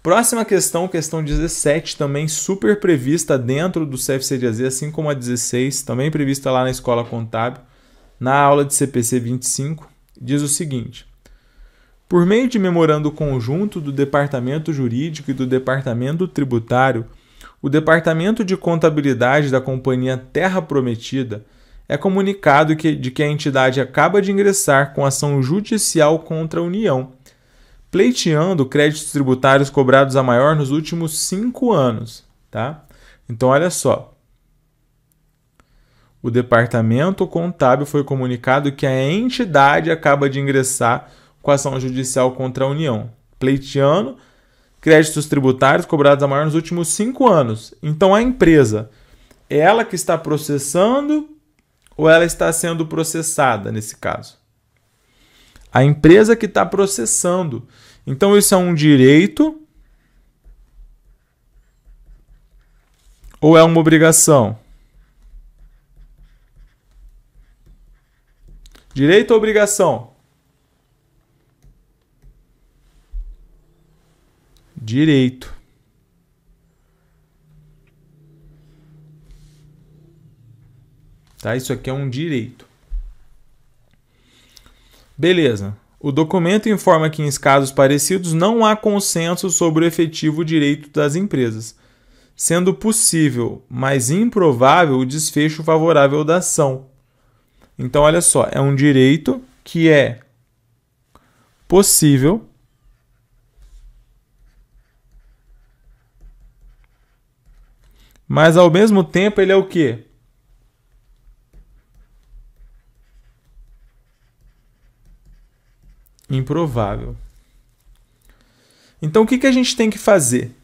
Próxima questão, questão 17, também super prevista dentro do CFC de AZ, assim como a 16, também prevista lá na Escola Contábil, na aula de CPC 25, diz o seguinte: por meio de memorando conjunto do Departamento Jurídico e do Departamento Tributário, o Departamento de Contabilidade da Companhia Terra Prometida é comunicado de que a entidade acaba de ingressar com ação judicial contra a União, pleiteando créditos tributários cobrados a maior nos últimos 5 anos. Tá? Então, olha só. O Departamento Contábil foi comunicado que a entidade acaba de ingressar com ação judicial contra a União, pleiteando créditos tributários cobrados a maior nos últimos 5 anos. Então, a empresa, é ela que está processando ou ela está sendo processada nesse caso? A empresa que está processando. Então, isso é um direito ou é uma obrigação? Direito ou obrigação? Direito. Tá? Isso aqui é um direito. Beleza. O documento informa que, em casos parecidos, não há consenso sobre o efetivo direito das empresas, sendo possível, mas improvável, o desfecho favorável da ação. Então, olha só, é um direito que é possível, mas, ao mesmo tempo, ele é o quê? Improvável. Então, o que a gente tem que fazer?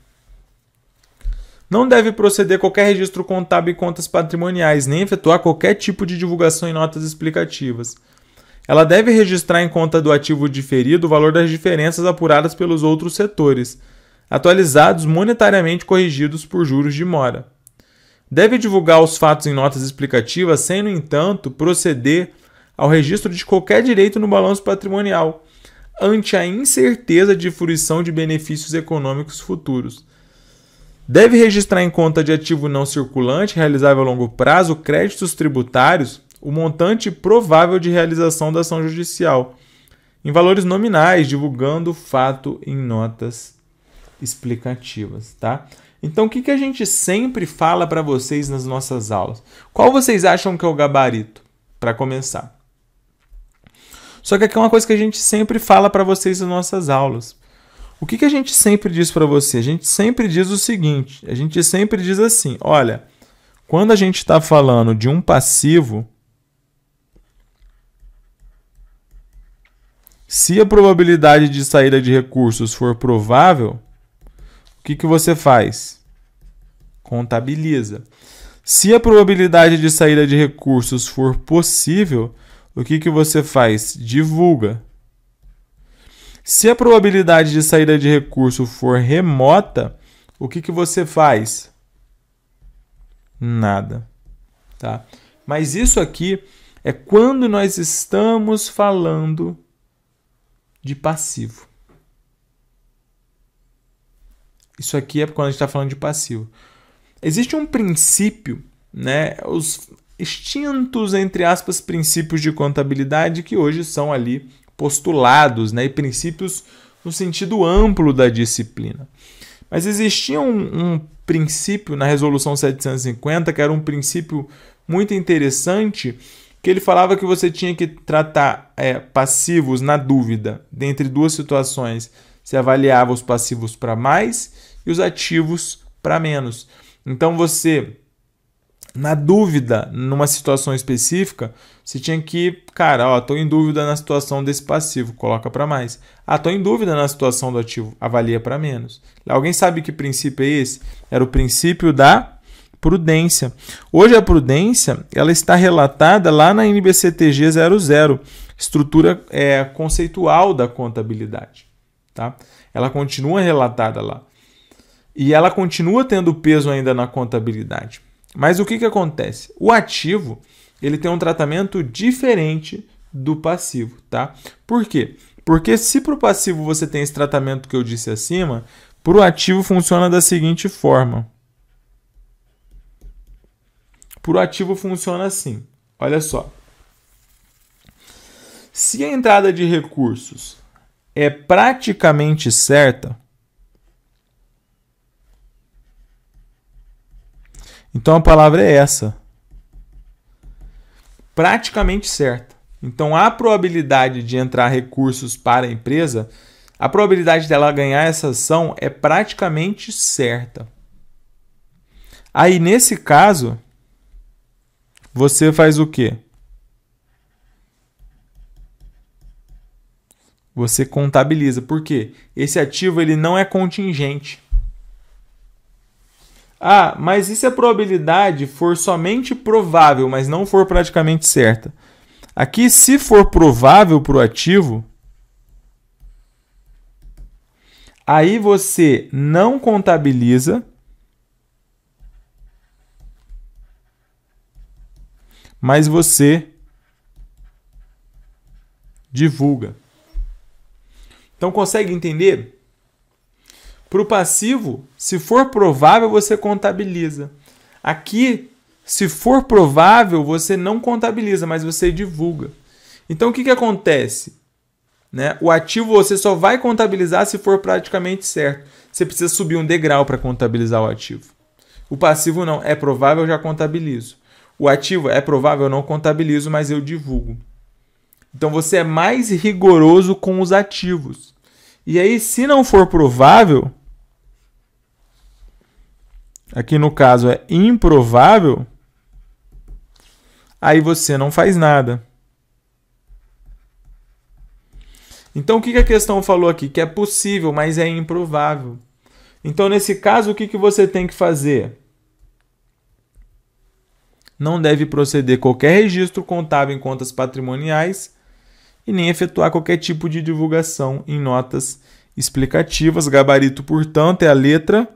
Não deve proceder qualquer registro contábil em contas patrimoniais, nem efetuar qualquer tipo de divulgação em notas explicativas. Ela deve registrar em conta do ativo diferido o valor das diferenças apuradas pelos outros setores, atualizados monetariamente corrigidos por juros de mora. Deve divulgar os fatos em notas explicativas sem, no entanto, proceder ao registro de qualquer direito no balanço patrimonial, ante a incerteza de fruição de benefícios econômicos futuros. Deve registrar em conta de ativo não circulante, realizável a longo prazo, créditos tributários, o montante provável de realização da ação judicial, em valores nominais, divulgando o fato em notas explicativas. Tá? Então, o que a gente sempre fala para vocês nas nossas aulas? Qual vocês acham que é o gabarito, para começar? Só que aqui é uma coisa que a gente sempre fala para vocês nas nossas aulas. O que a gente sempre diz para você? A gente sempre diz o seguinte, a gente sempre diz assim, olha, quando a gente está falando de um passivo, se a probabilidade de saída de recursos for provável, o que você faz? Contabiliza. Se a probabilidade de saída de recursos for possível, o que você faz? Divulga. Se a probabilidade de saída de recurso for remota, o que você faz? Nada. Tá? Mas isso aqui é quando nós estamos falando de passivo. Isso aqui é quando a gente está falando de passivo. Existe um princípio, né? Os extintos, entre aspas, princípios de contabilidade que hoje são ali postulados, né? E princípios no sentido amplo da disciplina. Mas existia um princípio na Resolução 750 que era um princípio muito interessante, que ele falava que você tinha que tratar passivos na dúvida. Dentre duas situações, você avaliava os passivos para mais e os ativos para menos. Então você, na dúvida, numa situação específica, você tinha que, cara, estou em dúvida na situação desse passivo, coloca para mais. Estou em dúvida na situação do ativo, avalia para menos. Alguém sabe que princípio é esse? Era o princípio da prudência. Hoje a prudência ela está relatada lá na NBCTG 00, estrutura conceitual da contabilidade. Tá? Ela continua relatada lá. E ela continua tendo peso ainda na contabilidade. Mas o que acontece? O ativo ele tem um tratamento diferente do passivo. Tá? Por quê? Porque se para o passivo você tem esse tratamento que eu disse acima, Para o ativo funciona da seguinte forma. Para o ativo funciona assim. Olha só. Se a entrada de recursos é praticamente certa, então a palavra é essa. Praticamente certa. Então a probabilidade de entrar recursos para a empresa, a probabilidade dela ganhar essa ação é praticamente certa. Aí nesse caso, você faz o quê? Você contabiliza. Por quê? Esse ativo ele não é contingente. Ah, mas e se a probabilidade for somente provável, mas não for praticamente certa? Aqui, se for provável para o ativo, aí você não contabiliza, mas você divulga. Então, consegue entender? Para o passivo, se for provável, você contabiliza. Aqui, se for provável, você não contabiliza, mas você divulga. Então, o que acontece? Né? O ativo você só vai contabilizar se for praticamente certo. Você precisa subir um degrau para contabilizar o ativo. O passivo não. É provável, eu já contabilizo. O ativo é provável, eu não contabilizo, mas eu divulgo. Então, você é mais rigoroso com os ativos. E aí, se não for provável, aqui no caso é improvável, aí você não faz nada. Então, o que a questão falou aqui? Que é possível, mas é improvável. Então, nesse caso, o que você tem que fazer? Não deve proceder qualquer registro contábil em contas patrimoniais e nem efetuar qualquer tipo de divulgação em notas explicativas. Gabarito, portanto, é a letra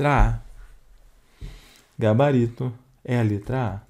A. Gabarito é a letra A.